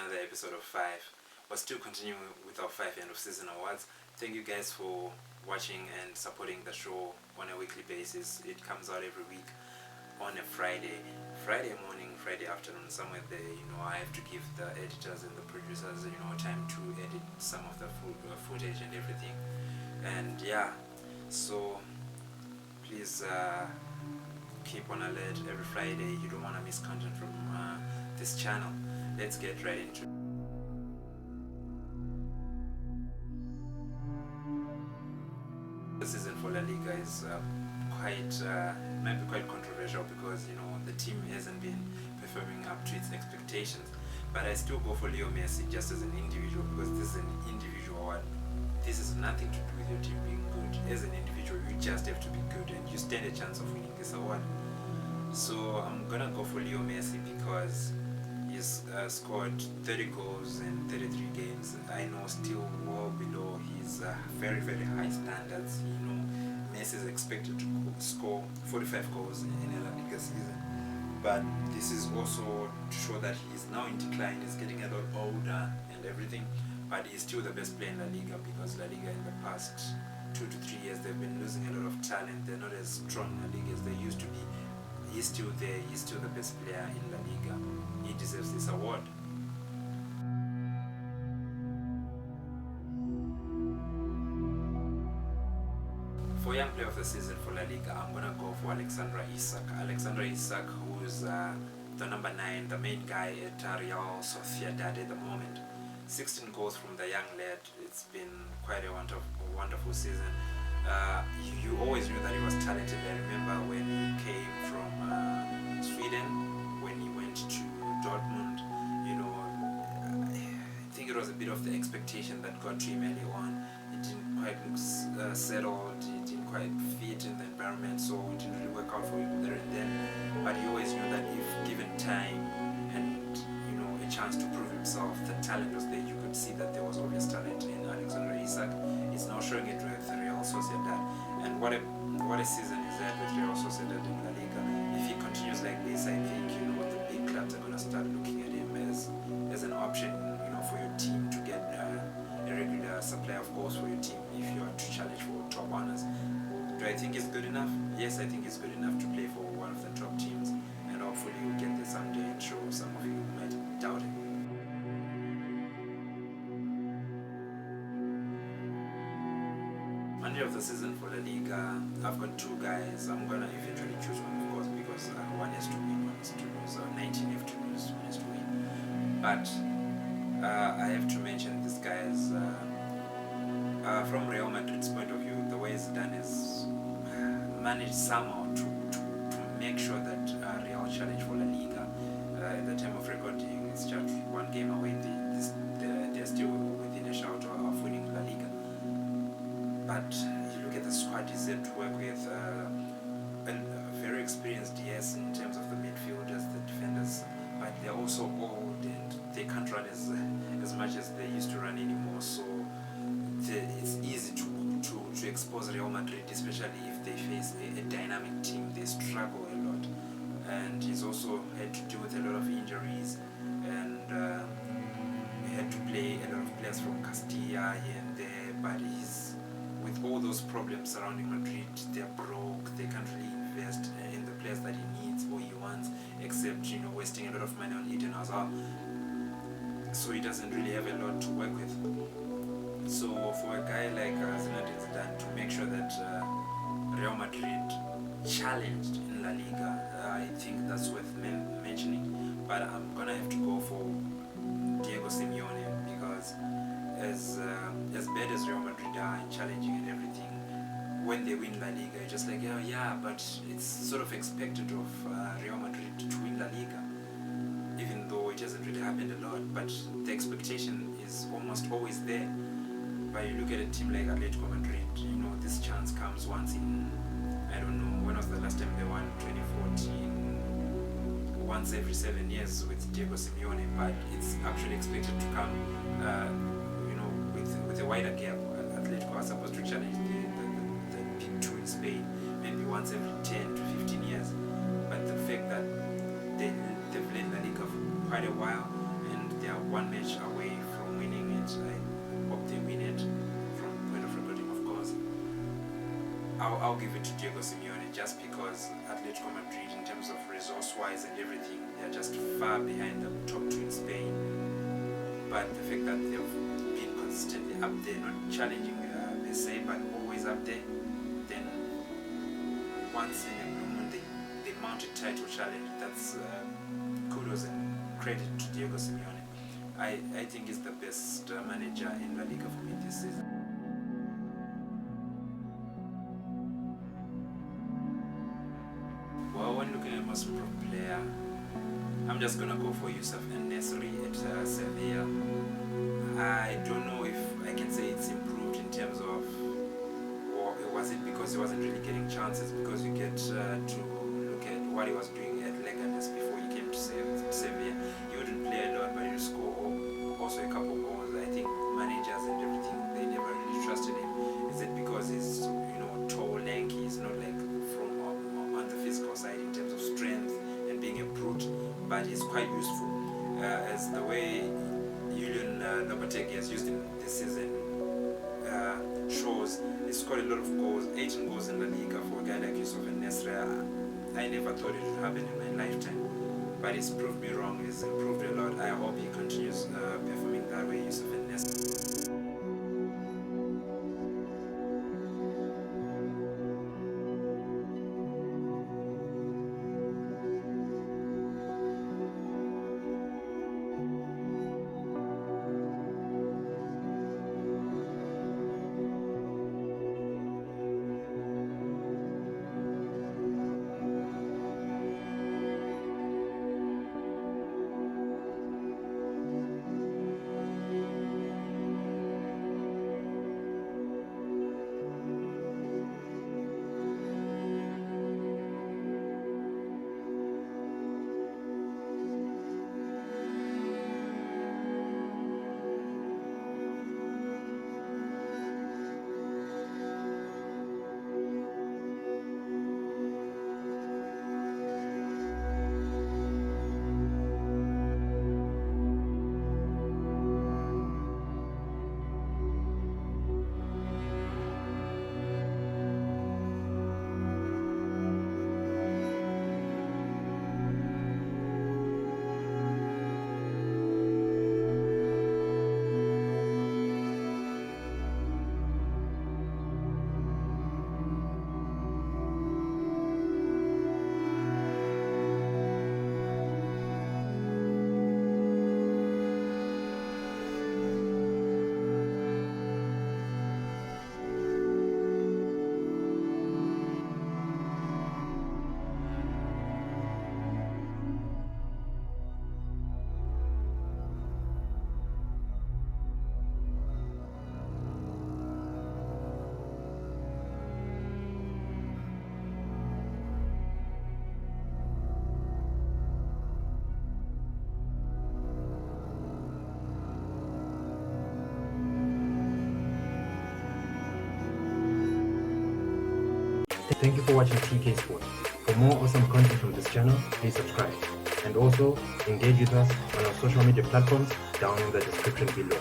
another episode of 5. We're still continuing with our 5 end of season awards. Thank you guys for watching and supporting the show on a weekly basis. It comes out every week on a Friday morning, Friday afternoon, somewhere there. I have to give the editors and the producers time to edit some of the footage and everything. And yeah, so please keep on alert every Friday. You don't want to miss content from this channel. Let's get right into it. The season for LaLiga is might be quite controversial because the team hasn't been performing up to its expectations. But I still go for Leo Messi just as an individual, because this is an individual award. This is nothing to do with your team being good. As an individual, you just have to be good and you stand a chance of winning this award. So I'm gonna go for Leo Messi because he's scored 30 goals in 33 games. I know still well below his very, very high standards. Messi is expected to score 45 goals in a LaLiga season. But this is also to show that he's now in decline. He's getting a lot older and everything. But he's still the best player in LaLiga, because LaLiga in the past 2 to 3 years they've been losing a lot of talent. They're not as strong in LaLiga as they used to be. He's still there. He's still the best player in LaLiga. He deserves this award. For Young Player of the Season for LaLiga, I'm gonna go for Alexandre Isak. Alexandre Isak, who is the number 9, the main guy at Real Sociedad at the moment. 16 goals from the young lad. It's been quite a wonderful season. You always knew that he was talented. I remember when he came from Sweden, when he went to Dortmund. I think it was a bit of the expectation that got to him early on. He didn't quite look settled. He didn't quite fit in the environment, so it didn't really work out for him there and then. But he always knew that if given time and a chance to prove himself, the talent was there. You could see that there was obvious talent in Alexandre Isak. He's now showing it with Real Sociedad, and what a season is that with Real Sociedad in La Liga. If he continues like this, I think the big clubs are gonna start looking at him as an option, for your team to get a regular supply of goals for your team if you are to challenge for top honors. Do I think he's good enough? Yes, I think he's good enough to play for one of the top teams, and hopefully he'll get there someday and show some of you who might doubt it. Manager of the season for La Liga, I've got 2 guys. I'm gonna eventually choose one, of course, because one has to win, one has to lose. 19 have to lose, one has to win. But I have to mention these guys. From Real Madrid's point of view, the way it's done is managed somehow to make sure that Real challenge for La Liga. At the time of recording, it's just 1 game away. They're still within a shout of winning La Liga. But you look at the squad he's had to work with, very experienced, yes, in terms of the midfielders, the defenders, but they're also old and they can't run as much as they used to run anymore. So it's easy to expose Real Madrid, especially if they face a dynamic team. They struggle a lot, and he's also had to deal with a lot of injuries, and he had to play a lot of players from Castilla here and there. But with all those problems surrounding Madrid, they're broke. They can't really invest in the players that he needs or he wants, except wasting a lot of money on Eden Hazard. So he doesn't really have a lot to work with. So for a guy like Zinedine Zidane to make sure that Real Madrid challenged in La Liga, I think that's worth mentioning. But I'm gonna have to go for Diego Simeone, because as bad as Real Madrid are in challenging and everything, when they win La Liga, you're just like, yeah, but it's sort of expected of Real Madrid to win La Liga, even though it hasn't really happened a lot. But the expectation is almost always there. But you look at a team like Atletico Madrid, this chance comes once in, I don't know, when was the last time they won? 2014, once every 7 years with Diego Simeone, but it's actually expected to come, with a wider gap. Atletico are supposed to challenge the big 2 in Spain, maybe once every 10 to 15 years. But the fact that they've played La Liga for quite a while, and they are one match I'll give it to Diego Simeone, just because Atletico Madrid, in terms of resource-wise and everything, they're just far behind the top two in Spain. But the fact that they've been consistently up there, not challenging per se, but always up there, then once in a blue moon they mount a title challenge. That's kudos and credit to Diego Simeone. I think he's the best manager in La Liga for me this season. Well, when looking at most improved player, I'm just gonna go for Yusuf En-Nesyri at Sevilla. I don't know if I can say it's improved in terms of, or was it because he wasn't really getting chances, because you get to look at what he was doing at Leganes before he came to Sevilla. He wouldn't play a lot, but he would score also a couple goals. I think managers and everything, they never really trusted him. Is it because he's tall, lanky, he's not like from on the physical side in terms of strength and being a brute, but he's quite useful. As the way Julian Lopetegui has used him this season shows, he scored a lot of goals, 18 goals in La Liga for a guy like Yusuf En-Nesyri. I never thought it would happen in my lifetime, but he's proved me wrong. He's improved a lot. I hope he continues performing that way, Yusuf En-Nesyri. Thank you for watching TK Sports. For more awesome content from this channel, please subscribe. And also, engage with us on our social media platforms down in the description below.